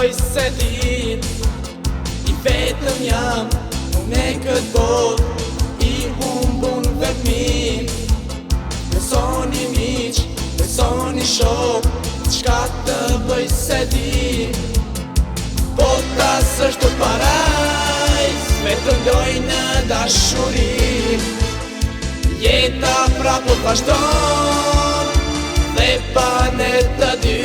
bëj se dit I vetëm jam unë e këtë bot I humbun vetëmi Besoni miq, besoni shok Qka të bëj se dit Bota s'është parajs Vetëm doj në dashuri Jeta prapë vazhdon Dhe pa ne të dy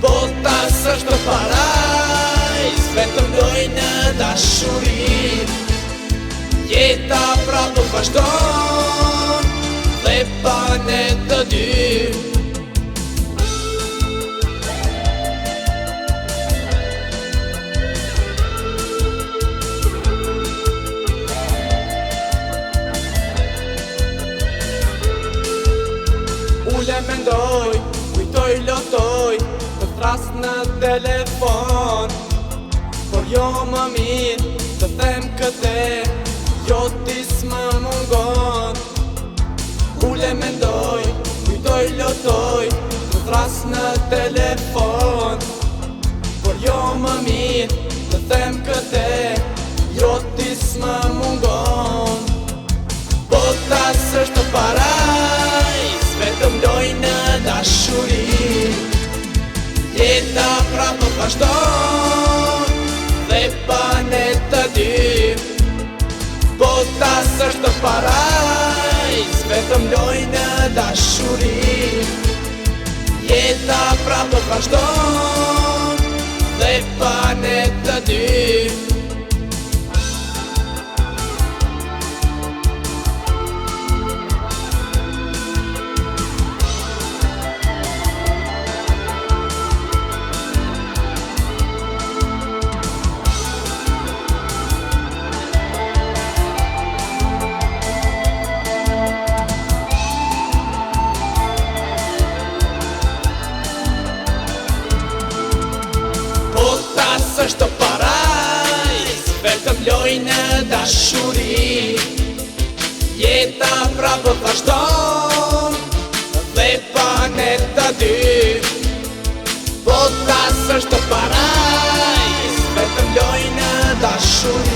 Bota s'është parajs Vetëm doj në dashuri Jeta prapë vazhdon Dhe pa ne të dy Ule mendoj, kujtoj lotoj Të thras në telefon Por jo më mirë të them këte Jo tis më mungon Ule mendoj, kujtoj lotoj Të thras në telefon Por jo më mirë të them këte Jo tis më mungon Bota s'është parajs Vetëm doj në dashuri Jeta prapë vazhdon Dhe pa ne të dy Bota s'është parajs Vetëm doj në dashuri Jeta prapë vazhdon Dhe pa ne të dy S'është parajs Vetëm loj në dashuri Jeta prapë vazhdon Dhe pa ne të dy Bota s'është parajs Vetëm loj në dashuri